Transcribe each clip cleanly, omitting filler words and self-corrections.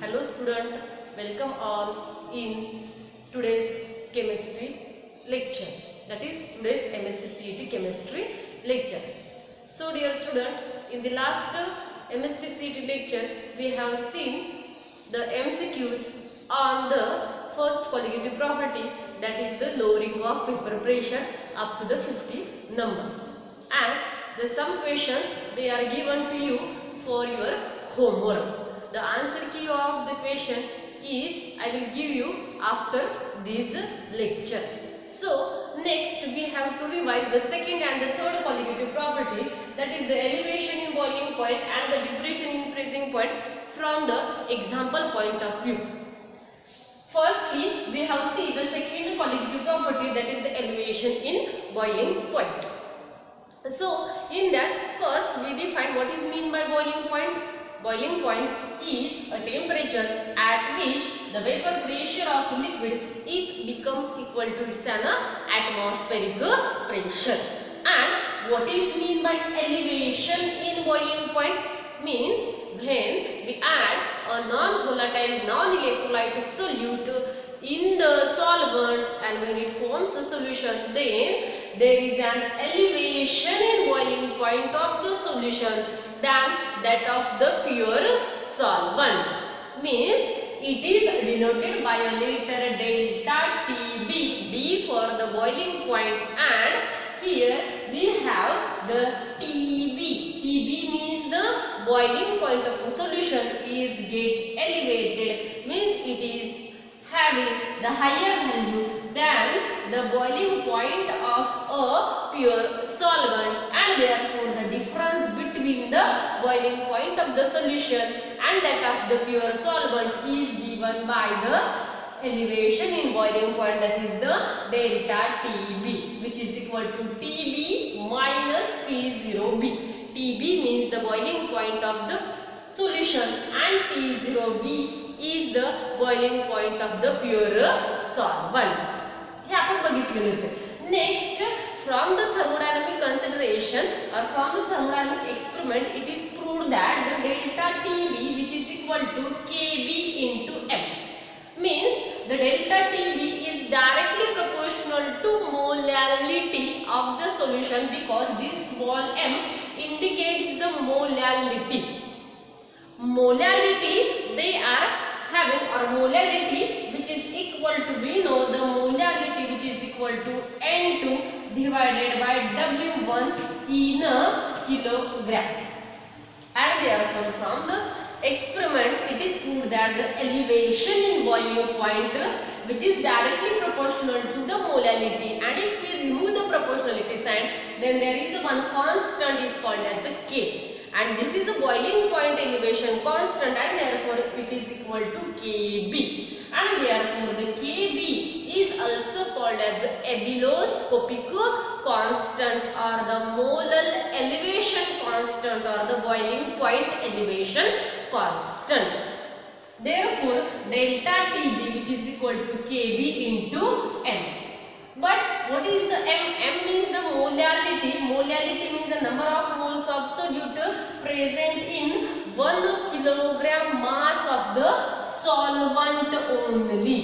Hello student, welcome all in today's chemistry lecture. That is today's MSc CET chemistry lecture. So dear student, in the last MSc CET lecture we have seen the MCQs on the first colligative property, that is the lowering of vapor pressure up to the 50 number. And the some questions they are given to you for your homework. The answer key of the question is I will give you after this lecture. So next we have to revise the second and the third colligative property, that is the elevation in boiling point and the depression in freezing point from the example point of view. Firstly, we have seen the second colligative property, that is the elevation in boiling point. So in that, first we define what is mean by boiling point. Boiling point is a temperature at which the vapor pressure of liquid is become equal to its atmospheric pressure. And what is mean by elevation in boiling point means when we add a non-volatile, non-electrolyte solute in the solvent and when it forms a solution, then there is an elevation in boiling point of the solution than that of the pure solvent. Means it is denoted by a letter delta TB, B for the boiling point, and here we have the TB. TB means the boiling point of a solution is get elevated, means it is having the higher value than the boiling point of a pure solvent, and therefore the difference between the boiling point of the solution and that of the pure solvent is given by the elevation in boiling point, that is the delta TB, which is equal to TB minus T0B. TB means the boiling point of the solution and T0B is the boiling point of the pure solvent. हे आपण बघितलेलेच आहे. Next, from the thermodynamic consideration or from the thermodynamic experiment, it is proved that the delta TB, which is equal to Kb into m, means the delta TB is directly proportional to molality of the solution, because this small m indicates the molality. Molality they are having, or molality which is equal to, we know the molality which is equal to N2 divided by W1 in a kilogram. And therefore from the experiment it is proved that the elevation in boiling point which is directly proportional to the molality, and if we remove the proportionality sign, then there is one constant is called as a K. And this is a boiling point elevation constant, and therefore it is equal to Kb. And therefore the Kb is also called as ebullioscopic constant or the molal elevation constant or the boiling point elevation constant. Therefore delta Tb, which is equal to Kb into m. But what is the m? M means the molality. Molality means the number of moles of solute present in 1 kilogram mass of the solvent only.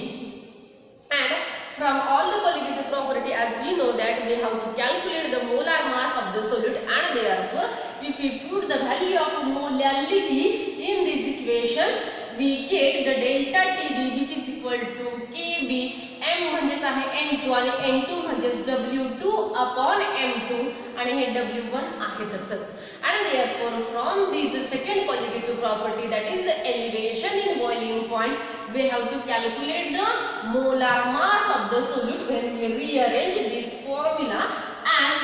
And from all the colligative property, as we know that we have to calculate the molar mass of the solute, and therefore if we put the value of molality in this equation, we get the delta Tb, which is equal to Kb. M म्हणजेच आहे N2 आणि N2 म्हणजेच W2 upon M2 आणि हे W1 आहे तसंच. And therefore from this second colligative property, that is the elevation in boiling point, we have to calculate the molar mass of the solute when we rearrange this formula as,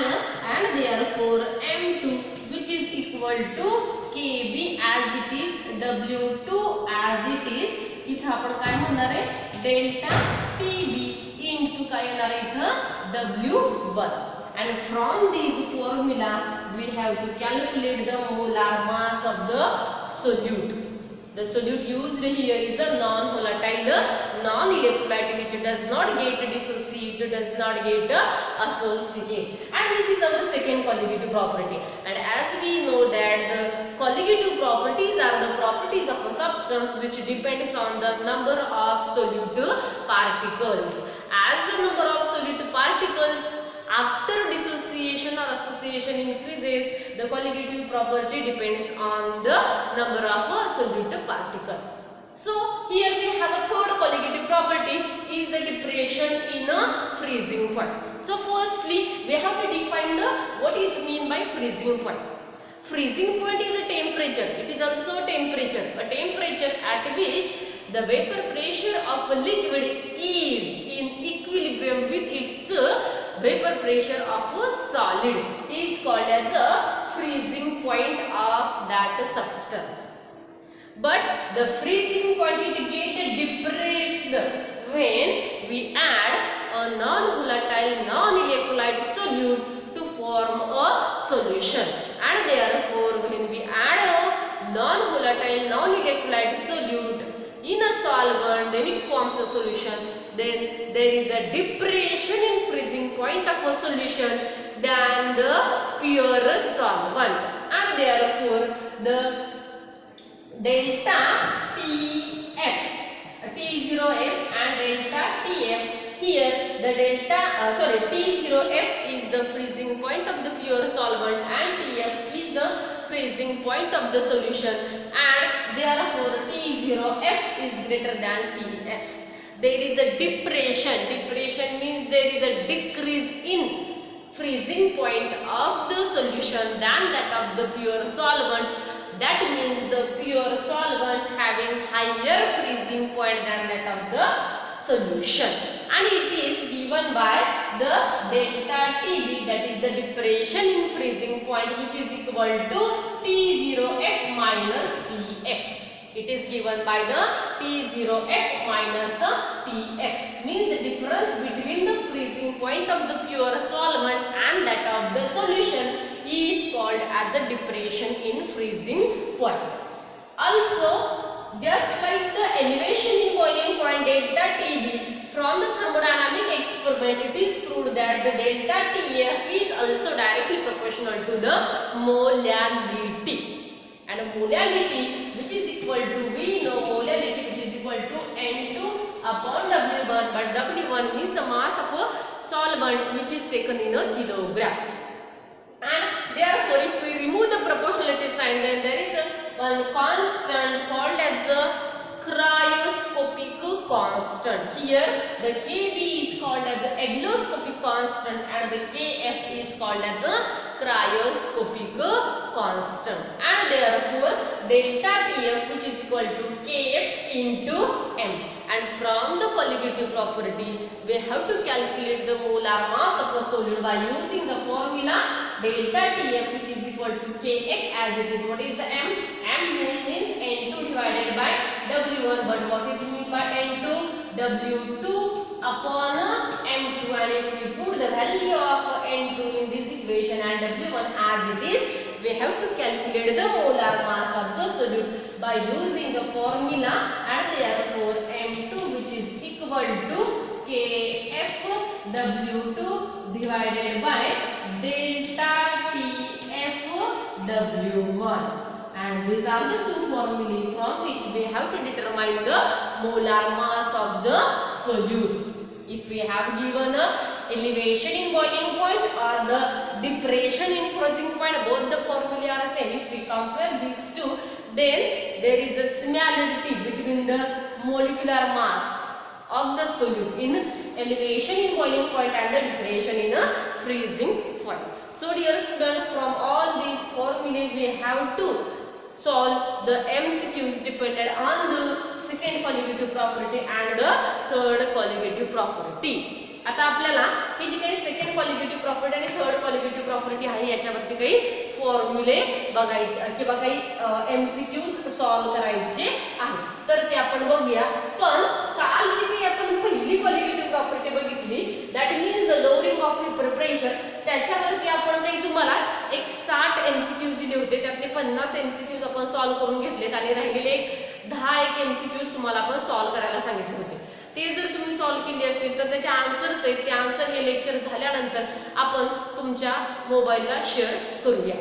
and therefore M2 which is equal to Kb as it is, W2 as it is. इथं आपण काय म्हणणार आहे, delta TB into काय येणार आहे इथं W1. And from this formula we have to calculate the molar mass of the solute. The solute used here is a non-volatile, non-electrolyte which does not get dissociate, does not get associate. And this is our second colligative property. And as we know that the colligative properties are the properties of a substance which depends on the number of solute particles. As the number of solute particles after dissociation or association increases, the colligative property depends on the number of solute particles. So here we have a third colligative property is the depression in a freezing point. So firstly we have to define what is mean by freezing point. Freezing point is a temperature. It is also temperature. A temperature at which the vapor pressure of a liquid is in equilibrium with its vapor pressure of a solid is called as a freezing point of that substance. But the freezing point it get depressed when we add a non-volatile non-electrolyte solute to form a solution. And therefore when we add a non-volatile non-electrolyte solute in a solvent, then it forms a solution. Then there is a depression in freezing point of a solution than the pure solvent. And therefore the delta TF, T0F and delta TF, here the T0F is the freezing point of the pure solvent and TF is the freezing point of the solution, and therefore T0F is greater than TF. There is a depression. Depression means there is a decrease in freezing point of the solution than that of the pure solvent. That means the pure solvent having higher freezing point than that of the solution, and it is given by the delta TB, that is the depression in freezing point, which is equal to T0F minus TF. It is given by the T0F minus TF, means the difference between the freezing point of the pure solvent and that of the solution is called as a depression in freezing point. Also, just like the elevation in boiling point delta TB, from the thermodynamic experiment it is proved that the delta TF is also directly proportional to the molality. And molality which is equal to, we know molality which is equal to N2 upon W1, but W1 is the mass of a solvent which is taken in a kilogram. And therefore if we remove the proportionality sign, then there is one constant called as the cryoscopic constant. Here the Kb is called as the hygroscopic constant and the Kf is called as a cryoscopic constant, and therefore delta Tf which is equal to Kf into m. And from the colligative property we have to calculate the molar mass of a solute by using the formula delta Tf which is equal to Kf as it is. What is the m? M means N2 divided by W1, but what is meant by N2? W2 upon M2, and if we put the value of N2 in this equation and W1 as it is, we have to calculate the molar mass of the solute by using the formula, and therefore M2 which is equal to Kf W2 divided by delta Tf W1. And these are the two formulae from which we have to determine the molar mass of the solute. If we have given a elevation in boiling point or the depression in freezing point, both the formulae are same. If we compare these two, then there is a similarity between the molecular mass of the solute in elevation in boiling point and the depression in a freezing point. So dear students, from all these formulae we have to solve the MCQs dependent on the second colligative property and the third colligative property. आता आपल्याला ही जी काही second qualitative property आणि third qualitative property आहे याच्यावरती काही फॉर्म्युले बघायचे किंवा काही एमसीक्यूज सॉल्व करायचे आहेत, तर ते आपण बघूया. पण काल जी काही आपण पहिली क्वालिटेटिव्ह प्रॉपर्टी बघितली, that means the lowering of vapour pressure, त्याच्यावरती आपण काही तुम्हाला एक 60 एमसीक्यूज दिले होते. त्यातले 50 एमसीक्यूज आपण सॉल्व करून घेतलेत आणि राहिलेले 10 एमसीक्यूज तुम्हाला आपण सॉल्व करायला सांगितले होते. ते जर तुम्ही सॉल्व्ह केले असतील तर त्याचे आन्सर्स आहेत, ते आन्सर हे लेक्चर झाल्यानंतर आपण तुमच्या मोबाईलला शेअर करूया.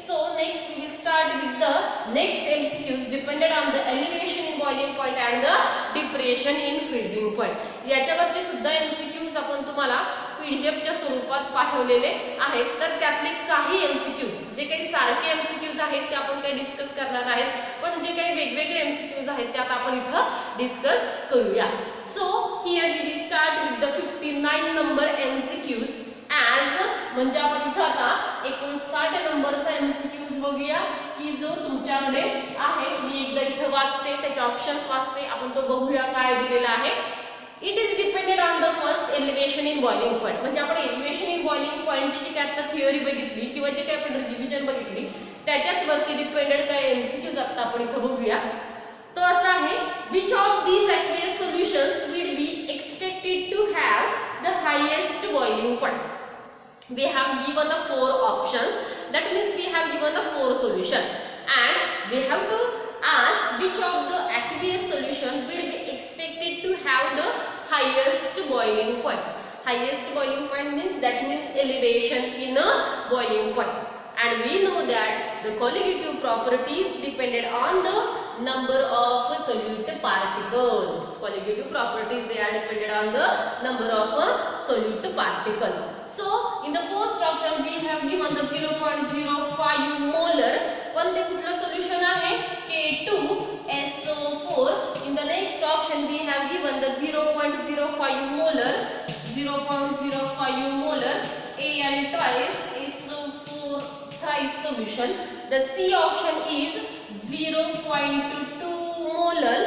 So next we will start with the next MCQs depended on the elevation in boiling point and the depression in freezing point. याच्यावरचे सुद्धा MCQs आपण तुम्हाला PDF च्या स्वरूपात पाठवलेले आहेत. तर त्यातले काही MCQs जे काही सारखे MCQs आहेत ते आपण काही डिस्कस करणार आहेत, पण जे काही वेगवेगळे MCQs आहेत त्यात आपण इथं डिस्कस करूया. So here we will start with the 59 number MCQs as म्हणजे आपण इथं आता 59 नंबरचा MCQs बघूया की जो तुमच्याकडे आहे. मी एकदा इथं वाचते, त्याचे ऑप्शन्स वाचते, आपण तो बघूया काय दिलेला आहे. It is depended on the first elevation in boiling point. म्हणजे आपण एलिव्हेशन इन बॉइलिंग पॉइंटची जी काय आता थिअरी बघितली किंवा जे काही आपण रिव्हिजन बघितली त्याच्याच वरती डिपेंडेड काय MCQs आता आपण इथं बघूया. तो असा आहे, which of these aqueous solutions will be expected to have the highest boiling point? We have given the 4 options, that means we have given the 4 solutions and we have to ask which of the aqueous solution will be expected to have the highest boiling point. Highest boiling point means that means elevation in a boiling point, and we know that the colligative properties depended on the number of solute particles. Colligative properties, they are depended on the number of solute particle. So in the first option we have given the 0.05 molar. पण ते कुठलं solution आहे? K2SO4. In the next option we have given the 0.05 molar. 0.05 molar Al twice SO4 thrice solution. The C option is 0.2 molar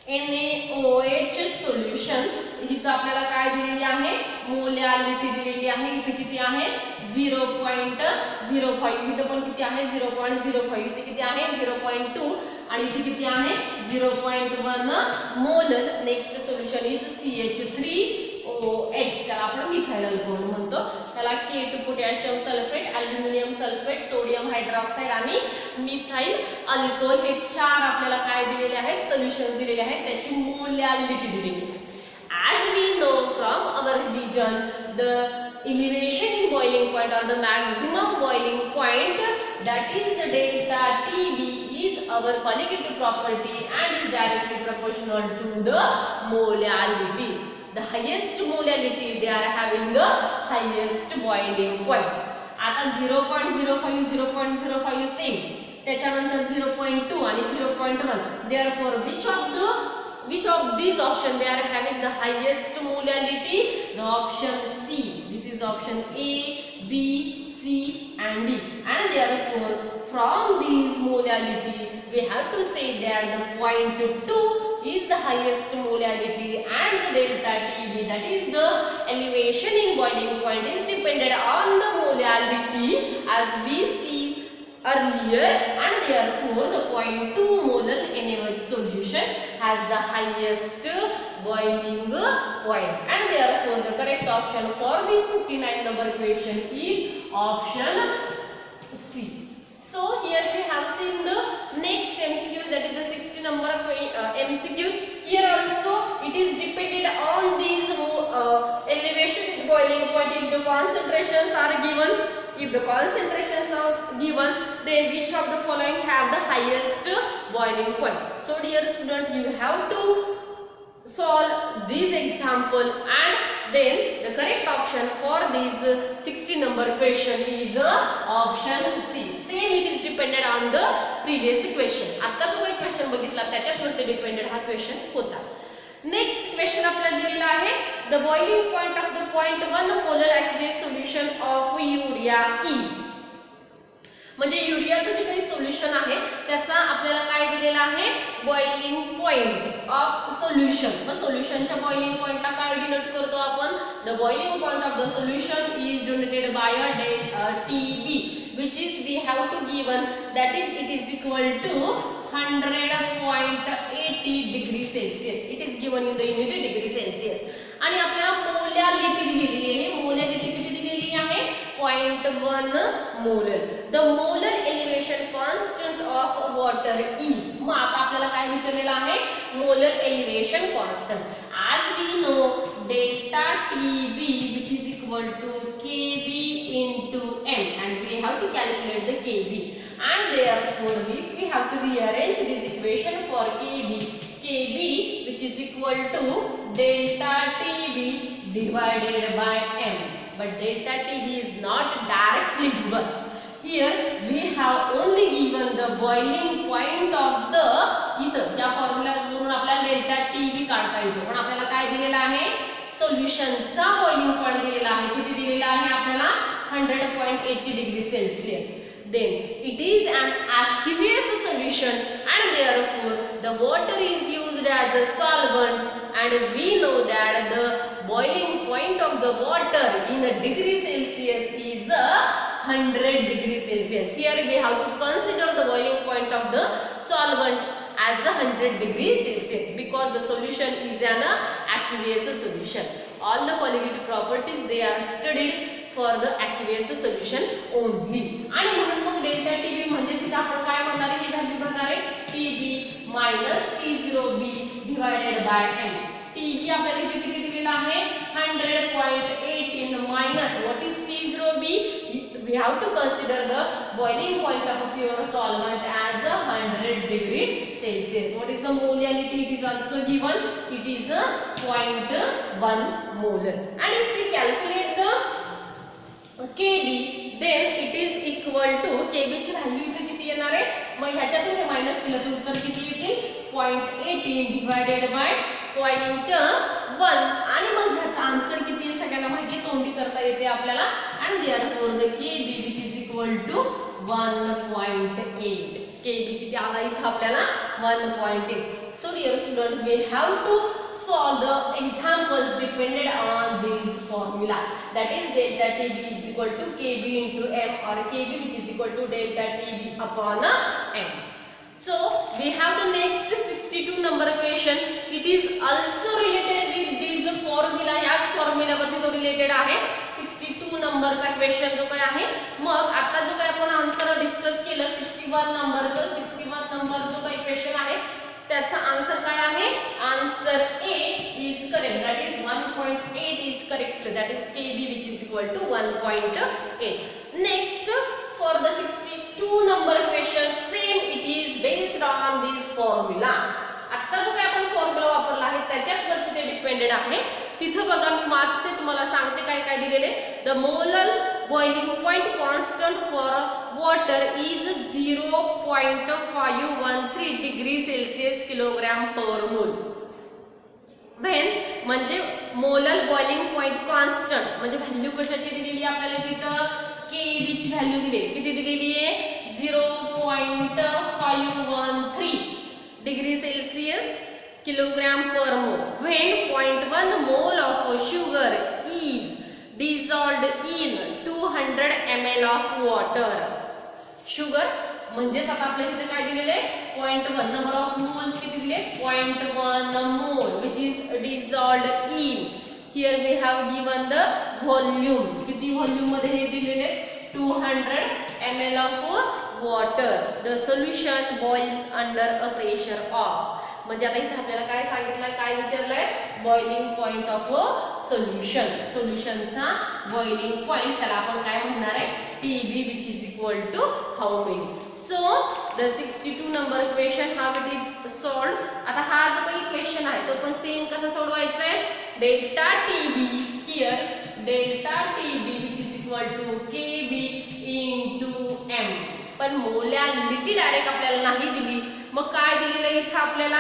NaOH solution. इथं आपल्याला काय दिलेली आहे? Molality दिलेली आहे. इथे किती आहे? 0.05. इथे पण किती आहे? 0.05. इथे किती आहे? 0.2 आणि इथे किती आहे? 0.1 molar. Next solution is CH3OH. त्याला आपण मिथाइल अल्कोहोल म्हणतो. त्याला K2 potassium sulphate, aluminium sulphate, sodium hydroxide आणि मिथाइल अल्कोहोल हे 4 आपल्याला काय दिलेले आहेत? सोल्युशन दिलेले आहेत. त्याची मोलॅलिटी दिलेली आहे. As we know from our revision, the elevation in boiling point or the maximum boiling point, that is the delta TB, is our colligative property and is directly proportional to the molality. The highest molality, they are having the highest boiling point. आता 0.05 0.05 same, त्याच्यानंतर 0.2 आणि 0.1. therefore which of these option they are having the highest molality? The option C. This is the option A, B, C and D. And therefore from these molality we have to say that the point 2 is the highest molality and the delta TB, that is the elevation in boiling point, is dependent on the molality as we see earlier, and therefore the 0.2 molar NaOH solution has the highest boiling point, and therefore the correct option for this 59 number question is option C. So here we have seen the next MCQ, that is the 60 number MCQ. Here also it is depended on these elevation boiling point. If the concentrations are given, then which of the following have the highest boiling point? So dear student, you have to solve this example and then the correct option for this 60 number question is option C. Same, it is dependent on the previous question. आता जो काही question बघितला त्याच्याच वरती depended हा question होता. Next question आपल्याला दिलेला आहे, the boiling point of the 0.1 molar aqueous solution of urea is. म्हणजे युरियाचं जे काही सोल्युशन आहे त्याचा आपल्याला काय दिलेला आहे? Boiling point of solution. मग सोल्युशनच्या बॉइलिंग पॉइंटला काय डिनोट करतो आपण? The boiling point of the solution is denoted by a TB, which is we have to given, that is it is equal to 100.80 degree Celsius. It is given in the unit degree Celsius. आणि आपल्याला molality दिलेली आहे. Molality किती दिलेली आहे? 0.1 molar. The molar elevation constant of water is. मग आता आपल्याला काय काय विचारलेलं आहे molar elevation constant. as we know delta TB which is equal to KB into M and we have to calculate the KB and therefore we have to rearrange this equation for KB which is equal to delta TB divided by M, but delta TB is not directly given. Here we have only given the boiling point of the इथं या formula वरून आपल्याला delta TB काढता येतो, पण आपल्याला काय दिलेला आहे सोल्युशनचा बॉइलिंग पॉइंट दिलेला आहे. किती दिलेला आहे आपल्याला 100.80 degree Celsius. then it is an aqueous solution and therefore the water is used as a solvent and we know that the boiling point of the water in a degree Celsius is 100 degree Celsius. Here we have to consider the boiling point of the solvent as 100 degree Celsius because the solution is an aqueous solution. All the qualitative properties they are studied for the aqueous solution only. आणि म्हणून मग delta TB म्हणजे तिथे आपण काय म्हणणार आहे ही value भरणार आहे TB minus T0B divided by M. TB आपल्याला इथे किती दिलेला आहे 100.18 minus what is T0B. we have to consider the boiling point of a pure solvent as 100 degree Celsius. What is the molality? It is also given. It is 0.1 molar. And if we calculate the KB, then it is equal to KB ची value इथे किती येणार आहे मग ह्याच्यातून हे minus केलं तर उत्तर किती येतील 0.18 डिवाइडेड बाय 0.1 आणि मग ह्याचा आन्सर किती येईल सगळ्यांना माहिती आहे तोंडी करता येते आपल्याला. and therefore the KB which is equal to 1.8. KB किती आला इथे आपल्याला 1.8. so dear student we have to solve the examples depended on this formula, that is delta TB is equal to KB into M or KB which is equal to delta TB upon M. So we have the next 62 number question. It is also related with this formula. याच formula वरती तो related आहे. 62 number का question जो काय आहे मग आता जो काय आपण आन्सर डिस्कस केलं 61 नंबर जो काही क्वेश्चन आहे त्याचा आन्सर काय आहे answer A is correct, that is 1.8 is correct, that is KB which is equal to 1.8. next for the 62 number question same it is based on this formula. आता जो काय आपण फॉर्म्युला वापरला आहे त्याच्याच वरती ते डिपेंडेड आहे. तिथे बघा मी वाचते तुम्हाला सांगते काय काय दिलेले. The molar boiling point constant for water is 0.513 degree Celsius kilogram पर मोल. व्हेन म्हणजे मोलर बॉइलिंग पॉइंट कॉन्स्टंट म्हणजे व्हॅल्यू कशाची दिलेली आपल्याला तिथं केबी ची व्हॅल्यू दिली किती दिलेली आहे 0.513 degree Celsius kilogram per mole. when 0.1 mole of sugar is dissolved in 200 ml of water. sugar म्हणजे आता आपल्याला इथे काय दिलेले 0.1 नंबर ऑफ मोल्स किती दिले 0.1 मोल which is dissolved in. here we have given the volume. किती व्हॉल्यूम मध्ये हे दिलेले 200 ml of water. the solution boils under a pressure of. म्हणजे आता इथे आपल्याला काय सांगितलंय काय विचारलंय boiling point of a solution. सोल्युशनचा बॉइलिंग पॉइंट त्याला आपण काय म्हणणार आहे TB which is equal to how many. so the 62 number question how it is solved. आता हा जो काही क्वेश्चन आहे तो पण सेम कसा सोडवायचा आहे delta TB here delta TB which is equal to KB into M. पण मोलॅलिटी डायरेक्ट आपल्याला नाही दिली मग काय दिलेलं इथे आपल्याला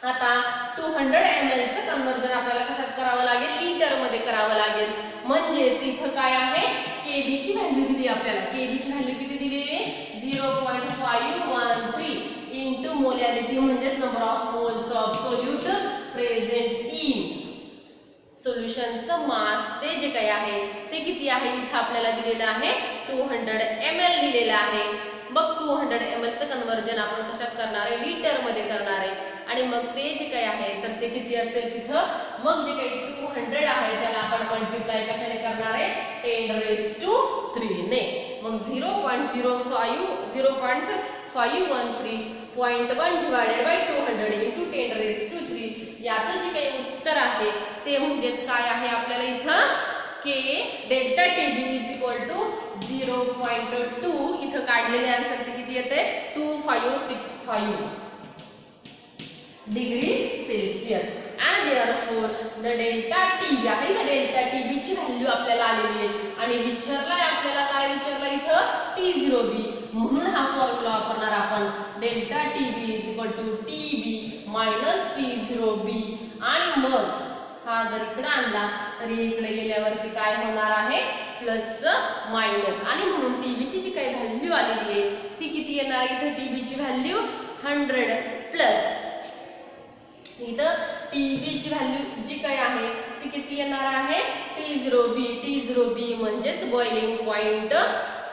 आता 200 ml चं कन्वर्जन आपल्याला कशात करावं लागेल लिटर मध्ये करावं लागेल. म्हणजेच इथं काय आहे KB ची व्हॅल्यू दिली आपल्याला. KB ची व्हॅल्यू किती दिली आहे 0.513 into मोलॅलिटी म्हणजेच number of moles of solute present in. सोल्युशनचं मास ते जे काही आहे ते किती आहे इथं आपल्याला दिलेलं आहे 200 ml दिलेलं आहे. मग 200 ml चं कन्वर्जन आपण कशात करणार आहे लिटर मध्ये करणार आहे आणि मग ते जे काही आहे तर ते किती असेल तिथं मग जे काही 200 आहे त्याला आपण मल्टिप्लाय कशाने करणार आहे 10 raised to 3 ने. मग 0.05 513.1 डिवायडेड बाय 200 इंटू 10⁻³ याचं जे काही उत्तर आहे ते म्हणजेच काय आहे आपल्याला इथं के delta TB is equal to 0.2 इथं काढलेले आन्सर ते किती येते 2565 degree Celsius. and therefore the delta TB आता इथं डेल्टा टीबी ची व्हॅल्यू आपल्याला आलेली आहे आणि विचारलाय आपल्याला काय विचारलं इथं T0B म्हणून हा फॉर्म्युला वापरणार आपण delta TB is equal to TB minus T0B आणि मग हा जर इकडे आणला तरी इकडे गेल्यावरती काय होणार आहे प्लस मायनस आणि म्हणून टीबी ची जी काही व्हॅल्यू आलेली आहे ती किती येणार इथं टीबी ची व्हॅल्यू 100 प्लस इथं टीबी ची व्हॅल्यू जी काही आहे ती किती येणार आहे T0B म्हणजेच बॉइलिंग पॉइंट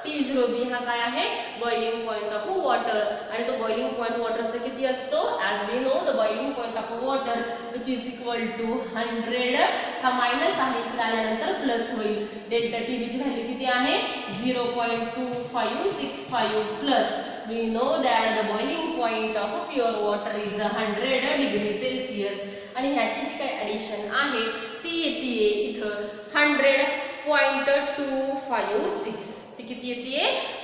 T0B हा काय आहे बॉइलिंग पॉइंट ऑफ वॉटर आणि तो बॉइलिंग पॉइंट वॉटरचा किती असतो as we know the boiling point of water which is equal to 100 हा मायनस आहे इकडे आल्यानंतर प्लस होईल डेल्टा टीबी ची व्हॅल्यू किती आहे 0.2565 plus we know that the boiling point of pure water is 100 degree Celsius आणि ह्याची जी काही ॲडिशन आहे ती येते इथं 100.256 ती किती येते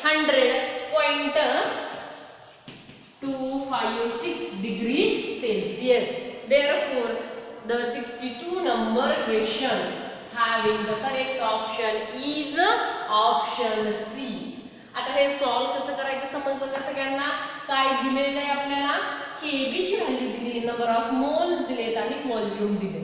100.256 degree Celsius. Therefore the 62 number question having the correct option is option C. आता हे सॉल्व कसं करायचं समजलं का सगळ्यांना काय दिलेलं आहे आपल्याला केबी ची व्हॅल्यू दिली नंबर ऑफ मोल्स दिलेत आणि व्हॉल्यूम दिले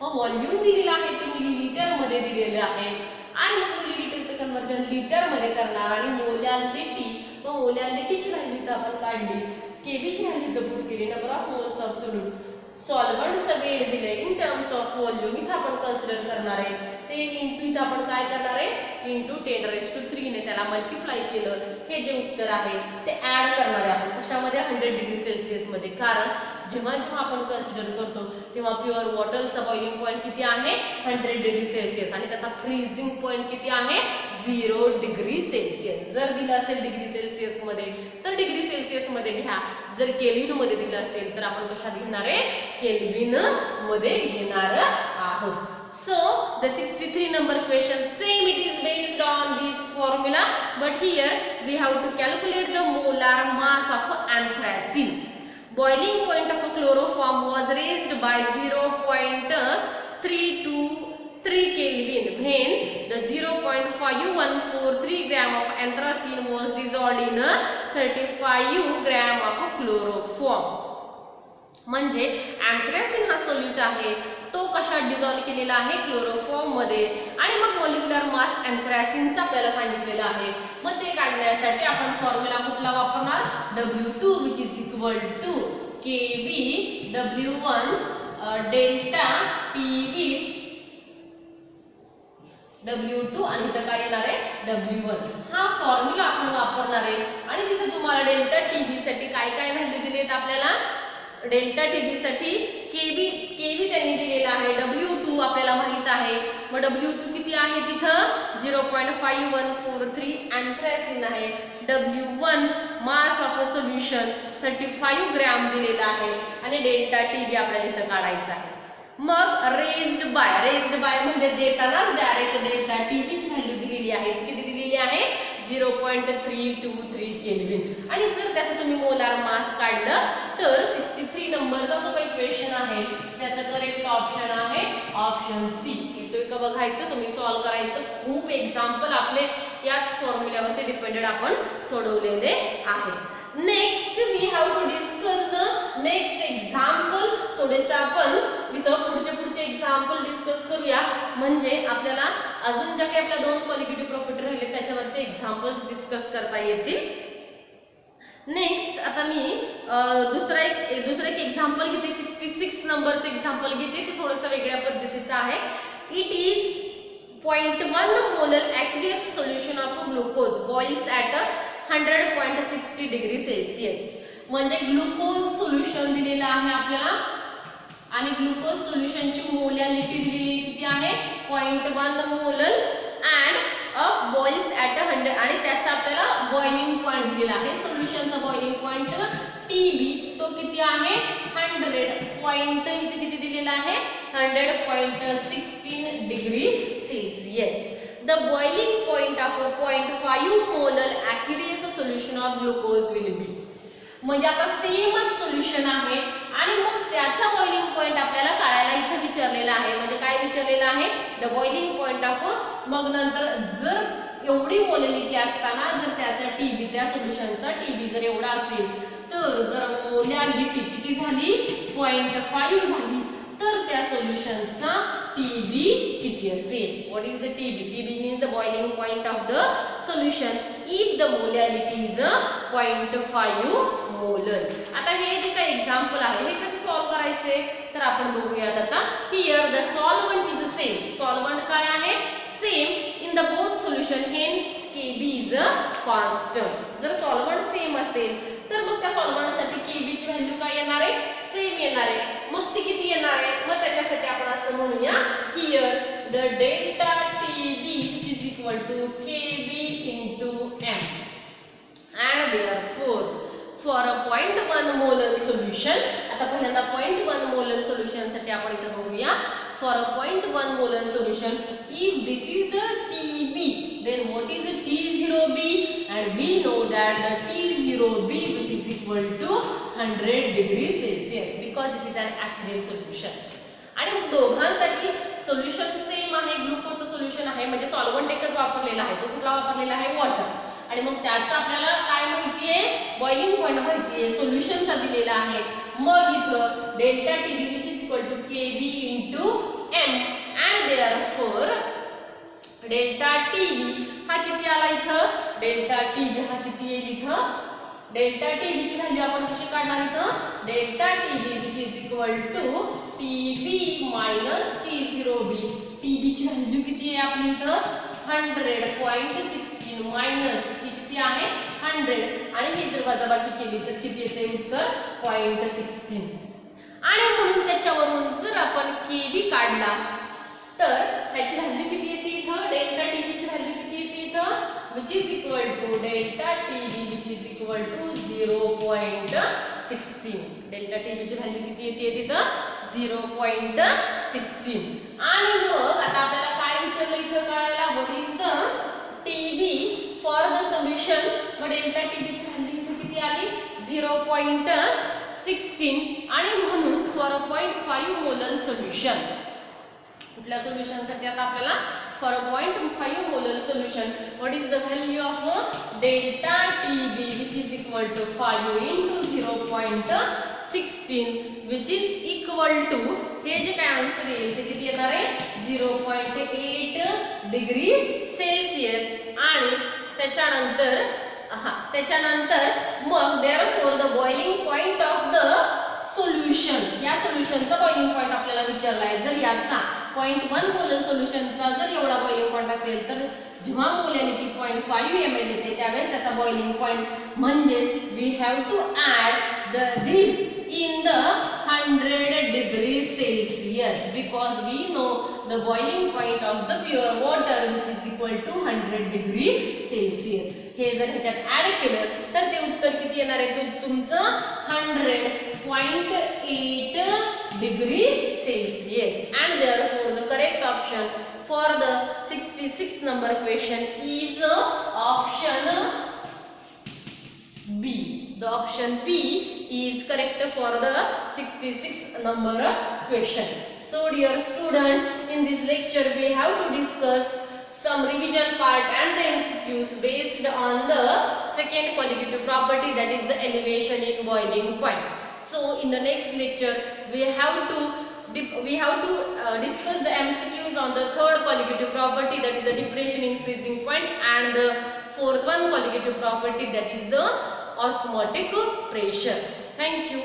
मग व्हॉल्यूम दिलेलं आहे ते मिलीलीटर मध्ये दिलेले आहे आणि मग मिलीलीटरचं कन्वर्जन लिटर मध्ये करणार आणि मोलॅलिटी मग मोलॅलिटीची व्हॅल्यू तर आपण काढली केबी ची व्हॅल्यू डबल केली number of moles of solute सॉल्व्हंटचं वेट दिले इन टर्म्स ऑफ व्हॉल्यूम इथं आपण कन्सिडर करणार आहे ते इंटू इथं आपण काय करणार आहे इंटू 10⁻³ ने त्याला मल्टिप्लाय केलं हे जे उत्तर आहे ते ऍड करणार आहे आपण कशामध्ये 100 डिग्री सेल्सिअस मध्ये कारण जेव्हा जेव्हा आपण कन्सिडर करतो तेव्हा प्युअर वॉटरचा बॉइलिंग पॉइंट किती आहे 100 डिग्री सेल्सिअस आणि त्याचा फ्रीजिंग पॉइंट किती आहे 0 डिग्री सेल्सिअस जर दिलं असेल डिग्री सेल्सिअस मध्ये तर डिग्री सेल्सिअस मध्ये घ्या जर केल्विन मध्ये दिलं असेल तर आपण कशात घेणार आहे केल्विन मध्ये घेणार आहोत. So the 63 number question same it is based on this formula but here we have to calculate the molar mass of anthracene. Boiling point of a chloroform was raised by 0.323 Kelvin when the 0.5143 gram of anthracene was dissolved in 35 gram of chloroform. म्हणजे अँथ्रॅसिन हा solute आहे तो कशात dissolve केलेला आहे chloroform मध्ये आणि मग molecular mass अँथ्रॅसिनचा आपल्याला सांगितलेला आहे मग ते काढण्यासाठी आपण फॉर्म्युला कुठला वापरणार W2 which is equal to KB W1 delta TB W2 आणि इथं काय येणार आहे W1 हा फॉर्म्युला आपण वापरणार आहे आणि तिथे तुम्हाला डेल्टा TB साठी काय काय व्हॅल्यू दिलेत आपल्याला डेल्टा टीबी साठी केबी त्यांनी दिलेला आहे W2 आपल्याला माहित आहे मग W2 किती आहे तिथं 0.5143 अँथ्रॅसिन आहे W1 mass of a solution 35 gram दिलेला आहे आणि डेल्टा टीबी आपल्याला इथं काढायचा आहे मग रेज्ड बाय म्हणजे देतानाच डायरेक्ट डेल्टा टीबी ची व्हॅल्यू दिलेली आहे किती दिलेली आहे 0.323 केल्विन आणि जर त्याचं तुम्ही मोलार मास काढलं तर 63 नंबरचा जो काही क्वेश्चन आहे त्याचं करेक्ट ऑप्शन आहे ऑप्शन सी. येतोय का बघायचं तुम्ही सॉल्व करायचं खूप एक्झाम्पल आपले याच फॉर्म्युल्यावरती डिपेंडेड आपण सोडवलेले आहेत. Next we have to discuss the next example थोडेसे आपण इथं पुढचे एक्झाम्पल डिस्कस करूया म्हणजे आपल्याला अजून ज्या काही आपल्या दोन क्वालिटेटिव्ह प्रॉपर्टी राहिले त्याच्यावरती एक्झाम्पल्स डिस्कस करता येतील. नेक्स्ट आता मी दुसरा एक एक्झाम्पल घेते 66 नंबरचं एक्झाम्पल घेते ते थोडंसं वेगळ्या पद्धतीचं आहे. It is 0.1 molar aqueous solution of glucose boils at 100.60 degree Celsius म्हणजे ग्लुकोज सोल्युशन दिलेलं आहे आपल्याला आणि ग्लुकोज सोल्युशनची मोलॅलिटी दिलेली किती आहे 0.1 molar and of boils at 100 आणि त्याचा आपल्याला बॉइलिंग पॉईंट दिलेला आहे. सोल्युशनचा बॉइलिंग पॉईंट TB तो किती आहे 100 पॉईंट इथे किती दिलेला आहे 100.16 degree Celsius. The boiling point of a 0.5 molar aqueous solution of glucose will be. म्हणजे आता सेमच सोल्युशन आहे आणि मग त्याचा बॉइलिंग पॉइंट आपल्याला काढायला इथे विचारलेला आहे. म्हणजे काय विचारलेलं आहे द बॉइलिंग पॉइंट ऑफ. मग नंतर जर एवढी मोलॅरिटी असताना जर त्याचा TB त्या सोल्युशनचा TB जर एवढा असेल तर जर मोलॅरिटी किती झाली 0.5 झाली तर त्या सोल्युशनचा TB किती असेल. What is the TB? TB means the boiling point of the solution if the molarity is 0.5 molar. आता हे जे काही एक्झाम्पल आहे हे कसे सॉल्व करायचे तर आपण बघूयात आता. Here the solvent is same. Solvent काय आहे same in the both solution hence KB is constant. जर सॉल्व्हंट सेम असेल तर मग त्या सॉल्व्हंटसाठी KB ची व्हॅल्यू काय येणार आहे सेम येणार आहे. मग ती किती येणार आहे मग त्याच्यासाठी आपण असं म्हणूया here the delta TB which is equal to KB into M and therefore for a 0.1 molar solution. आता पहिल्यांदा 0.1 molar solution साठी आपण इथे बघूया. For a 0.1 molar solution if this is the TB then what is the T0B and we know that the T0B which is equal to 100 degrees Celsius because it is an aqueous solution. आणि दोघांसाठी solution same आहे. ग्लुकोजचं solution आहे म्हणजे solvent एकच वापरलेला आहे. तो कुठला वापरलेला आहे वॉटर आणि मग त्याचा आपल्याला काय माहिती आहे बॉइलिंग पॉइंट माहिती आहे सोल्युशनचा दिलेला आहे. मग इथं delta TB which is equal to KB into M and therefore delta TB हा किती आला इथं डेल्टा TB हा किती येईल इथं डेल्टा TB ची व्हॅल्यू आपण कशी काढणार इथं delta TB which is equal to TB minus T0B. TB ची व्हॅल्यू किती आहे आपली इथं 100.16 मायनस किती आहे 100 आणि हे जर वजाबाकी केली तर किती येते उत्तर 0.16. आणि म्हणून त्याच्यावरून जर आपण KB काढला तर त्याची व्हॅल्यू किती येते इथं डेल्टा TB ची व्हॅल्यू किती येते इथं which is equal to delta TB which is equal to 0.16. Delta TB ची व्हॅल्यू किती येते तिथं 0.16. आणि मग आता आपल्याला काय विचारलं इथं कळायला what is the TB for the solution. Mug delta TB ची व्हॅल्यू इथं किती आली 0.16 आणि म्हणून फॉर अ 0.5 मोलर सोल्युशन कुठल्या सोल्युशनसाठी आता आपल्याला for a 0.5 molar solution what is the value of delta TB which is equal to 5 into 0.16 which is equal to हे जे काय आन्सर येईल ते किती येणार आहे 0.8 डिग्री सेल्सिअस. आणि त्याच्यानंतर मग therefore the boiling point of the solution या सोल्युशनचा बॉइलिंग पॉइंट आपल्याला विचारला आहे. जर याचा 0.1 मोलर सोल्युशनचा जर एवढा बॉइलिंग पॉइंट असेल तर जेव्हा मोलॅरिटी 0.5 ml येते त्यावेळेस त्याचा बॉइलिंग पॉइंट म्हणजे we have to add this in the 100 degree Celsius because we know the boiling point of the pure water which is equal to 100 degree Celsius. हे जर ह्याच्यात ऍड केलं तर ते उत्तर किती येणार आहे तुमचं 100.8 degree Celsius. and therefore the correct option for the 66 number question is option B. The option B is correct for the 66 number question. So dear student, in this lecture we have to discuss some revision part and the MCQs based on the second qualitative property, that is the elevation in boiling point. So in the next lecture we have to discuss the MCQs on the third qualitative property, that is the depression in freezing point, and the fourth one qualitative property, that is the osmotic pressure. Thank you.